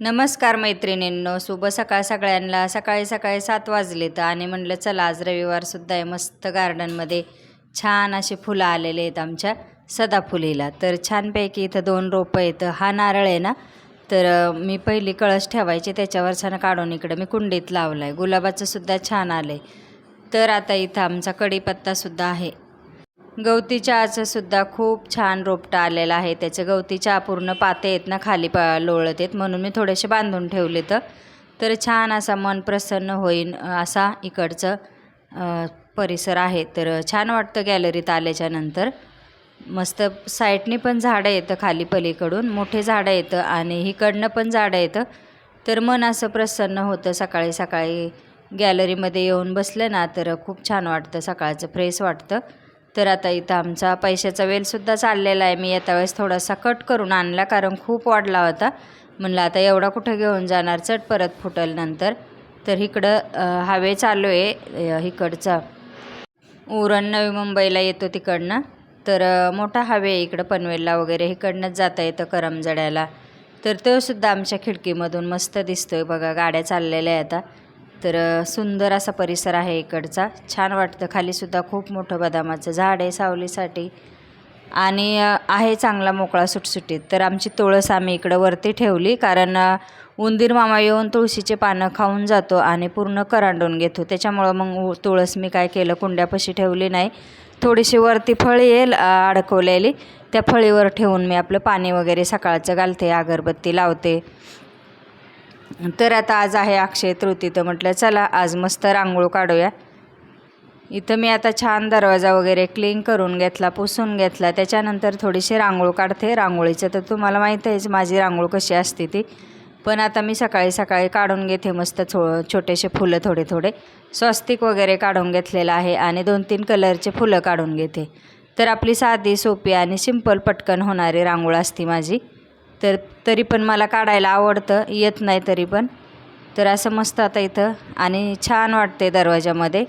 नमस्कार मैत्रिणींनो, शुभ सकाळ सगळ्यांना. सकाळी सकाळी 7 वाजलेत आणि म्हणलं चला आज रविवारसुद्धा आहे. मस्त गार्डनमध्ये छान असे फुलं आलेले आहेत आमच्या सदाफुलीला. तर छानपैकी इथं 2 रोपं आहेत. हा नारळ आहे ना, तर मी पहिली कळस ठेवायचे त्याच्यावरचं काढून इकडं मी कुंडीत लावला आहे. गुलाबाचंसुद्धा छान आलं आहे. तर आता इथं आमचा कढीपत्तासुद्धा आहे. गवती चहाचं सुद्धा खूप छान रोपटं आलेलं आहे. त्याचं गवती चहा पूर्ण पाते आहेत ना, खाली लोळत आहेत, म्हणून मी थोडेसे बांधून ठेवले. तर छान असा मन प्रसन्न होईन असा इकडचं परिसर आहे. तर छान वाटतं गॅलरीत आल्याच्यानंतर. मस्त साईडनी पण झाडं येतं, खाली पलीकडून मोठे झाडं येतं आणि इकडनं पण झाडं येतं. तर मन असं प्रसन्न होतं. सकाळी सकाळी गॅलरीमध्ये येऊन बसलं ना तर खूप छान वाटतं, सकाळचं फ्रेश वाटतं. तर आता इथं आमचा पैशाचा वेलसुद्धा चाललेला आहे. मी येत्या वेळेस थोडासा कट करून आणला, कारण खूप वाढला होता. म्हणलं आता एवढा कुठं घेऊन जाणार, चट परत फुटल नंतर. तर इकडं हायवे चालू आहे इकडचा, उरण नवी मुंबईला येतो तिकडनं. तर मोठा हायवे आहे इकडं पनवेलला वगैरे, इकडनंच जाता येतं करमजड्याला. तर तो सुद्धा आमच्या खिडकीमधून मस्त दिसतोय बघा, गाड्या चाललेल्या आहेत आता. तर सुंदर असा परिसर आहे इकडचा, छान वाटतं. खालीसुद्धा खूप मोठं बदामाचं झाड आहे सावलीसाठी आणि आहे चांगला मोकळा सुटसुटीत. तर आमची तुळस आम्ही इकडं वरती ठेवली, कारण उंदीर मामा येऊन तुळशीचे पानं खाऊन जातो आणि पूर्ण करांडून घेतो. त्याच्यामुळं मग तुळस मी काय केलं, कुंड्यापाशी ठेवली नाही. थोडीशी वरती फळी येईल अडकवलेली, त्या फळीवर ठेवून मी आपलं पाणी वगैरे सकाळचं घालते, अगरबत्ती लावते. तर आता आज आहे अक्षय तृतीय, तर म्हटलं चला आज मस्त रांगोळ काढूया. इथं मी आता छान दरवाजा वगैरे क्लीन करून घेतला, पुसून घेतला. त्याच्यानंतर थोडीशी रांगोळ काढते. रांगोळीचं तर तुम्हाला माहीत आहेच माझी रांगोळ कशी असते ती. पण आता मी सकाळी सकाळी काढून घेते मस्त छोटेसे फुलं, थोडे थोडे स्वस्तिक वगैरे काढून घेतलेलं आहे आणि 2-3 कलरचे फुलं काढून घेते. तर आपली साधी सोपी आणि सिंपल पटकन होणारी रांगोळ असते माझी. तर तरी पण मला काढायला आवडतं, येत नाही तरी पण. तर असं मस्त आता इथं आणि छान वाटते दरवाजामध्ये.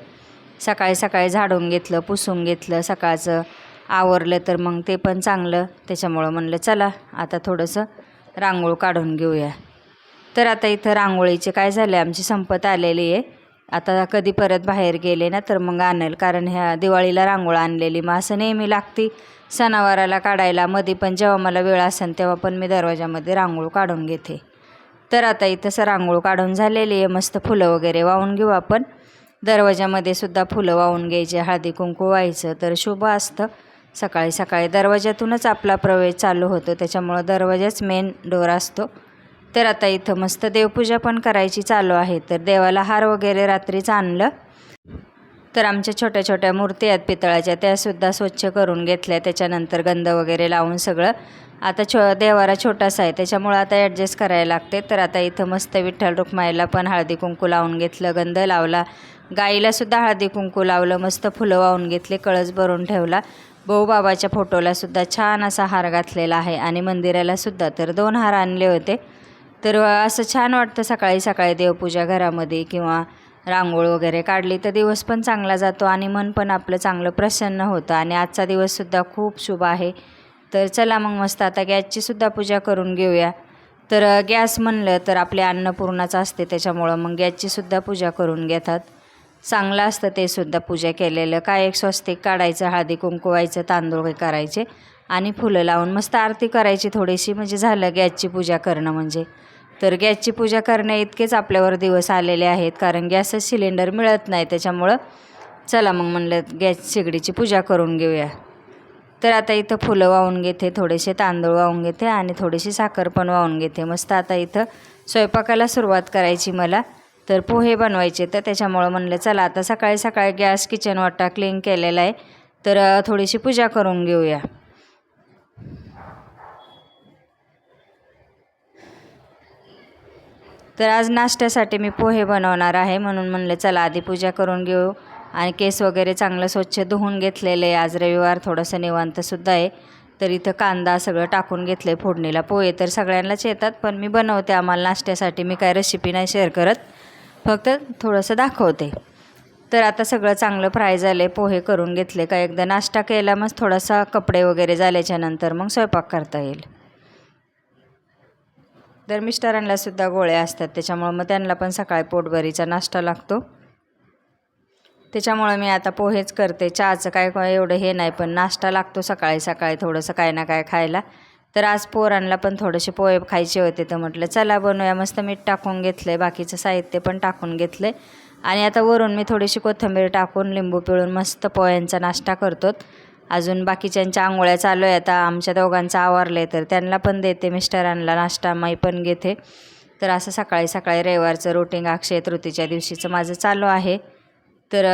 सकाळी सकाळी झाडून घेतलं, पुसून घेतलं, सकाळचं आवरलं तर मग ते पण चांगलं. त्याच्यामुळं म्हणलं चला आता थोडंसं रांगोळ काढून घेऊया. तर आता इथं रांगोळीचे काय झाले, आमची संपत आलेली आहे. आता कधी परत बाहेर गेले ना तर मग आणेल, कारण ह्या दिवाळीला रांगोळ आणलेली मग असं नेहमी लागती सणावाराला काढायला. मध्ये पण जेव्हा मला वेळ असेल तेव्हा पण मी दरवाजामध्ये रांगोळ काढून घेते. तर आता इथं रांगोळ काढून झालेली आहे. मस्त फुलं वगैरे वाहून घेऊ आपण. दरवाजामध्ये सुद्धा फुलं वाहून घ्यायचे, हळदी कुंकू व्हायचं तर शुभ असतं. सकाळी सकाळी दरवाजातूनच आपला प्रवेश चालू होतो, त्याच्यामुळं दरवाजाच मेन डोर असतो. तर आता इथं मस्त देवपूजा पण करायची चालू आहे. तर देवाला हार वगैरे रात्रीच आणलं. तर आमच्या छोट्या छोट्या मूर्ती आहेत पितळाच्या, त्यासुद्धा स्वच्छ करून घेतल्या. त्याच्यानंतर गंध वगैरे लावून सगळं. आता देवारा छोटासा आहे त्याच्यामुळं आता ॲडजस्ट करायला लागते. तर आता इथं मस्त विठ्ठल रुक्माईला पण हळदी कुंकू लावून घेतलं, गंध लावला, गाईलासुद्धा हळदी कुंकू लावलं, मस्त फुलं वाहून घेतले, कळस भरून ठेवला. भाऊबाबाच्या फोटोलासुद्धा छान असा हार घातलेला आहे आणि मंदिरालासुद्धा तर 2 हार आणले होते. तर असं छान वाटतं सकाळी सकाळी देवपूजा घरामध्ये किंवा रांगोळ वगैरे काढली तर दिवस पण चांगला जातो आणि मन पण आपलं चांगलं प्रसन्न होतं. आणि आजचा दिवससुद्धा खूप शुभ आहे. तर चला मग मस्त आता गॅसचीसुद्धा पूजा करून घेऊया. तर गॅस म्हणलं तर आपले अन्नपूर्णाचं असते, त्याच्यामुळं मग गॅसचीसुद्धा पूजा करून घेतात. चांगलं असतं ते सुद्धा पूजा केलेलं. काय एक स्वस्तिक काढायचं, हळदी कुंकू व्हायचं, तांदूळ करायचे आणि फुलं लावून मस्त आरती करायची थोडीशी, म्हणजे झालं गॅसची पूजा करणं म्हणजे. तर गॅसची पूजा करणे इतकेच आपल्यावर दिवस आलेले आहेत, कारण गॅसच सिलेंडर मिळत नाही. त्याच्यामुळं चला मग म्हणलं गॅस शेगडीची पूजा करून घेऊया. तर आता इथं फुलं वाहून घेते, थोडेसे तांदूळ वाहून घेते आणि थोडीशी साखर पण वाहून घेते. मस्त आता इथं स्वयंपाकाला सुरुवात करायची मला. तर पोहे बनवायचे, तर त्याच्यामुळं म्हणलं चला आता सकाळी सकाळी गॅस किचन वाटा क्लीन केलेला आहे, तर थोडीशी पूजा करून घेऊया. तर आज नाश्त्यासाठी मी पोहे बनवणार आहे, म्हणून म्हणलं चला आधी पूजा करून घेऊ. आणि केस वगैरे चांगलं स्वच्छ धुवून घेतलेलं आहे. आज रविवार थोडंसं निवांतसुद्धा आहे. तर इथं कांदा सगळं टाकून घेतलं आहे फोडणीला. पोहे तर सगळ्यांनाच येतात, पण मी बनवते आम्हाला नाश्त्यासाठी. मी काय रेसिपी नाही शेअर करत, फक्त थोडंसं दाखवते. तर आता सगळं चांगलं फ्राय झालं आहे. पोहे करून घेतले का एकदा नाश्ता केला, मग थोडासा कपडे वगैरे झाल्याच्यानंतर मग स्वयंपाक करता येईल. तर मिस्टरांनासुद्धा गोळ्या असतात, त्याच्यामुळं मग त्यांना पण सकाळी पोटभरीचा नाश्ता लागतो. त्याच्यामुळं मी आता पोहेच करते. चहाचं काय एवढं हे नाही, पण नाश्ता लागतो सकाळी सकाळी थोडंसं काय ना काय खायला. तर आज पोरांना पण थोडेसे पोहे खायचे होते, तर म्हटलं चला बनवूया. मस्त मीठ टाकून घेतलं आहे, बाकीचं साहित्य पण टाकून घेतलं आहे आणि आता वरून मी थोडीशी कोथिंबीर टाकून लिंबू पिळून मस्त पोह्यांचा नाश्ता करतो. अजून बाकीच्यांच्या आंघोळ्या चालू आहे, आता आमच्या दोघांचं आवरले तर त्यांना पण देते, मिस्टरांना नाश्ता मी पण घेते. तर असं सकाळी सकाळी रविवारचं रुटीन अक्षय तृतीच्या दिवशीचं माझं चालू आहे. तर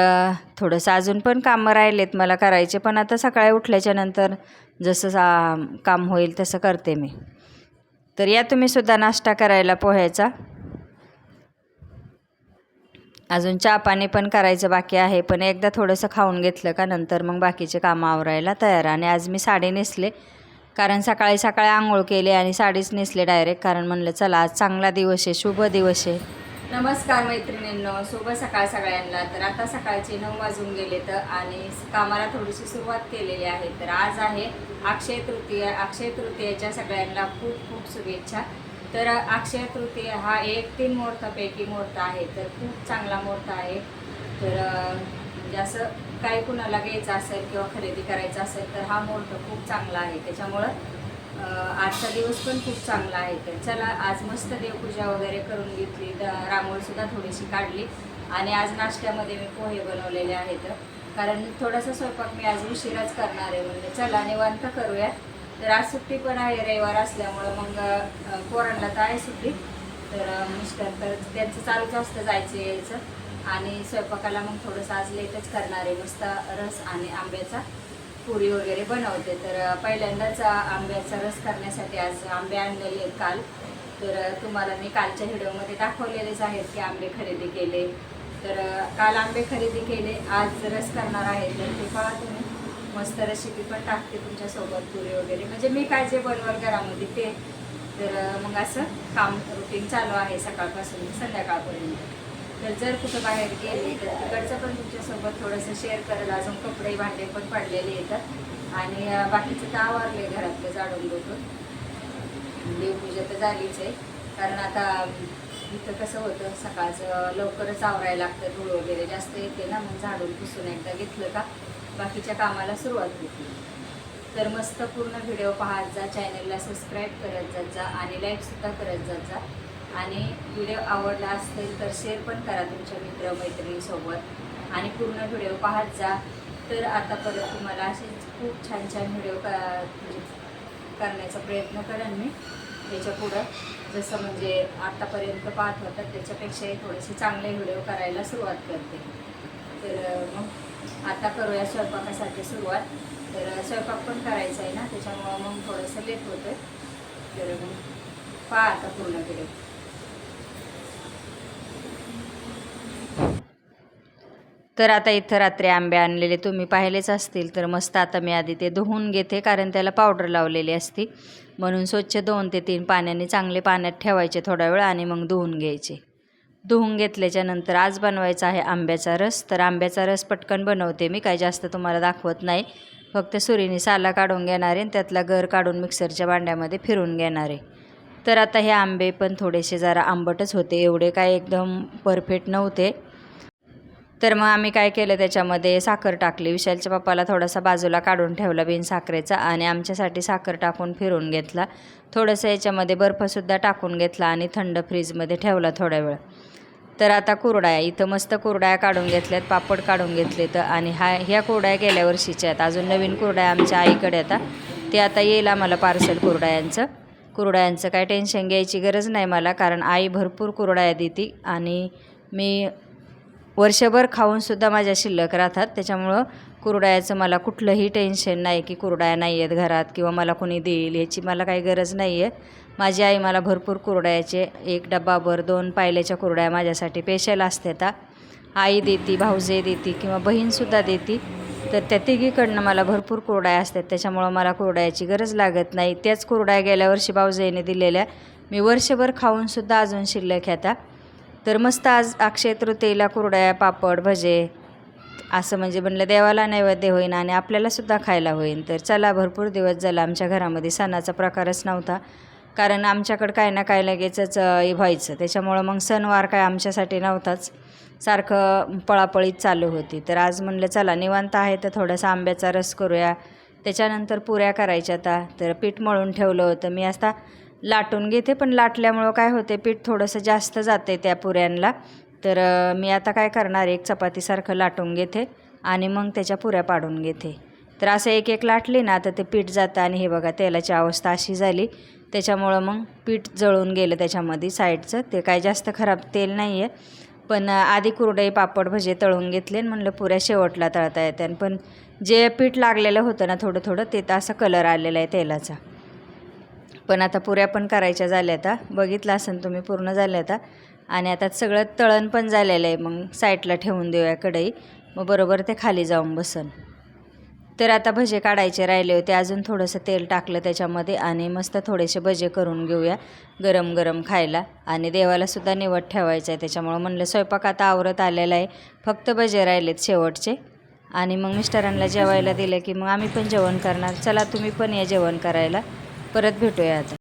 थोडंसं अजून पण कामं राहिलेत मला करायचे, पण आता सकाळी उठल्याच्यानंतर जसं काम होईल तसं करते मी. तर या तुम्हीसुद्धा नाश्ता करायला पोह्याचा. अजून चहा पाणी पण करायचं बाकी आहे, पण एकदा थोडंसं खाऊन घेतलं का नंतर मग बाकीचे कामं आवरायला तयार. आणि आज मी साडी नेसले, कारण सकाळी सकाळी आंघोळ केली आणि साडीच नेसले डायरेक्ट, कारण म्हणलं चला आज चांगला दिवस आहे, शुभ दिवस आहे. नमस्कार मैत्रिणींनो, शुभ सकाळ सगळ्यांना. तर आता सकाळचे 9 वाजून गेले तर आणि कामाला थोडीशी सुरुवात केलेली आहे. तर आज आहे अक्षय तृतीया. अक्षय तृतीयेच्या सगळ्यांना खूप खूप शुभेच्छा. तर अक्षय तृतीया हा एक 3 मुहूर्तापैकी मुहूर्त आहे, तर खूप चांगला मुहूर्त आहे. तर म्हणजे असं काही कुणाला घ्यायचं असेल किंवा खरेदी करायचं असेल तर हा मुहूर्त खूप चांगला आहे. त्याच्यामुळं आजचा दिवस पण खूप चांगला आहे. तर चला आज मस्त देवपूजा वगैरे करून घेतली, रांगोळीसुद्धा थोडीशी काढली आणि आज नाश्त्यामध्ये मी पोहे बनवलेले आहेत, कारण थोडासा स्वयंपाक मी आज उशिराच करणार आहे. म्हणजे चला निवांत करूया. तर आज सुट्टी पण आहे, रविवार असल्यामुळं मग पोरांना तर आहे सुट्टी. तर मिस्टर तर त्यांचं चालूच असतं जायचं यायचं आणि स्वयंपाकाला मग थोडंसं आज लेटच करणार आहे. मस्त रस आणि आंब्याचा पुरी वगैरे बनवते. तर पहिल्यांदाच आंब्याचा रस करण्यासाठी आज आंबे आणलेले आहेत काल. तर तुम्हाला मी कालच्या व्हिडिओमध्ये दाखवलेलेच आहेत की आंबे खरेदी केले. तर काल आंबे खरेदी केले, आज रस करणार आहे. तर ते पहा तुम्ही, मस्त रेसिपी पण टाकते तुमच्यासोबत पुरी वगैरे, म्हणजे मी काय जे बनवल घरामध्ये ते. तर मग असं काम रुटीन चालू आहे सकाळपासून संध्याकाळपर्यंत. तर जर कुठं बाहेर गेले तर तिकडचं पण तुमच्यासोबत थोडंसं शेअर करेल. अजून कपडे भांडे पण पडलेले येतात आणि बाकीचं तर आवरले घरातलं झाडून बघून. देवपूजा तर झालीच आहे, कारण आता इथं कसं होतं सकाळचं लवकरच आवरायला लागतं, धूळ वगैरे जास्त येते ना, मग झाडून पुसून एकदा घेतलं का बाकीच्या कामाला सुरुवात होती. तर मस्त पूर्ण व्हिडिओ पाहत जा, चॅनलला सबस्क्राईब करत जात जा आणि लाईकसुद्धा करत जात जा. आणि व्हिडिओ आवडला असेल तर शेअर पण करा तुमच्या मित्रमैत्रिणींसोबत आणि पूर्ण व्हिडिओ पाहत जा. तर आता परत तुम्हाला असेच खूप छान छान व्हिडिओ करण्याचा प्रयत्न करेन मी याच्या पुढं. जसं म्हणजे आतापर्यंत पाहत होतात त्याच्यापेक्षाही थोडेसे चांगले व्हिडिओ करायला सुरुवात करते. तर मग आता करूया स्वयंपाकासाठी सुरुवात. तर स्वयंपाक पण करायचा आहे ना, त्याच्यामुळं मग थोडंसं लेट होतं. तर मग पहा आता पूर्ण व्हिडिओ. तर आता इथं रात्री आंबे आणलेले तुम्ही पाहिलेच असतील. तर मस्त आता मी आधी ते धुवून घेते, कारण त्याला पावडर लावलेली असती, म्हणून स्वच्छ 2 ते 3 पाण्याने चांगले पाण्यात ठेवायचे थोडा वेळ आणि मग धुवून घ्यायचे. धुवून घेतल्याच्या नंतर आज बनवायचा आहे आंब्याचा रस. तर आंब्याचा रस पटकन बनवते मी, काही जास्त तुम्हाला दाखवत नाही. फक्त सुरीने साला काढून घेणार आहे, त्यातला गर काढून मिक्सरच्या भांड्यामध्ये फिरून घेणार आहे. तर आता हे आंबे पण थोडेसे जरा आंबटच होते, एवढे काय एकदम परफेक्ट नव्हते. तर मग आम्ही काय केलं, त्याच्यामध्ये साखर टाकली. विशालच्या पप्पाला थोडासा बाजूला काढून ठेवला बिन साखरेचा आणि आमच्यासाठी साखर टाकून फिरून घेतला. थोडंसं याच्यामध्ये बर्फसुद्धा टाकून घेतला आणि थंड फ्रीजमध्ये ठेवला थोडा वेळ. तर आता कुरड्या इथं मस्त कुरड्या काढून घेतल्यात, पापड काढून घेतलेत आणि ह्या कुरड्या गेल्या वर्षीच्या आहेत. अजून नवीन कुरड्या आमच्या आईकडे ते आता येईल आम्हाला पार्सल कुरड्यांचं काय टेन्शन घ्यायची गरज नाही मला, कारण आई भरपूर कुरड्या देती आणि मी वर्षभर खाऊनसुद्धा माझ्या शिल्लक राहतात. त्याच्यामुळं कुरड्याचं मला कुठलंही टेन्शन नाही की कुरड्या नाही आहेत घरात किंवा मला कोणी देईल ह्याची मला काही गरज नाही आहे. माझी आई मला भरपूर कुरड्याचे 1 डब्बाभर 2 पायल्याच्या कुरड्या माझ्यासाठी स्पेशल असतात. आई देती, भाऊजे देती किंवा बहीणसुद्धा देती. तर त्या तिघीकडनं मला भरपूर कुरड्या असतात, त्याच्यामुळं मला कुरड्याची गरज लागत नाही. त्याच कुरड्या गेल्या वर्षी भाऊजेने दिलेल्या मी वर्षभर खाऊनसुद्धा अजून शिल्लक ह्याता. तर मस्त आज अक्षय तृतीयेला कुरड्या, पापड, भजे असं म्हणजे म्हणलं देवाला नैवेद्य होईन आणि आपल्यालासुद्धा खायला होईन. तर चला, भरपूर दिवस झाला आमच्या घरामध्ये सणाचा प्रकारच नव्हता कारण आमच्याकडं काय ना काय लगेचच व्हायचं. त्याच्यामुळं मग सणवार काय आमच्यासाठी नव्हताच, सारखं पळापळीत चालू होती. तर आज म्हणलं चला निवांत आहे तर थोडासा आंब्याचा रस करूया. त्याच्यानंतर पुऱ्या करायच्या आता. तर पीठ मळून ठेवलं होतं मी, आता लाटून घेते. पण लाटल्यामुळं काय होते, पीठ थोडंसं जास्त जाते त्या पुऱ्यांना. तर मी आता काय करणार, एक चपातीसारखं लाटून घेते आणि मग त्याच्या पुऱ्या पाडून घेते. तर असं एक एक लाटली ना तर ते पीठ जातं. आणि हे बघा तेलाची अवस्था अशी झाली, त्याच्यामुळं मग पीठ जळून गेलं त्याच्यामध्ये साईडचं. ते काय जास्त खराब तेल नाही आहे, पण आधी कुरडई पापड भजे तळून घेतले आणि म्हणलं पुऱ्या शेवटला तळता येते. पण जे पीठ लागलेलं होतं ना थोडं थोडं, ते तर असं कलर आलेला आहे तेलाचा. पण आता पुऱ्या पण करायच्या झाल्या, आता बघितलं असेल तुम्ही, पूर्ण झाल्या आता. आणि आता सगळं तळण पण झालेलं आहे. मग साईडला ठेवून देऊया कढई, मग बरोबर ते खाली जाऊन बसन. तर आता भजे काढायचे राहिले होते, अजून थोडंसं तेल टाकलं त्याच्यामध्ये आणि मस्त थोडेसे भजे करून घेऊया गरम गरम खायला. आणि देवालासुद्धा निवड ठेवायचं आहे, त्याच्यामुळं म्हणलं स्वयंपाक आता आवरत आलेला आहे, फक्त भजे राहिलेत शेवटचे. आणि मग मिस्टरांना जेवायला दिलं की मग आम्ही पण जेवण करणार. चला तुम्ही पण या जेवण करायला. परत भेटूया आता.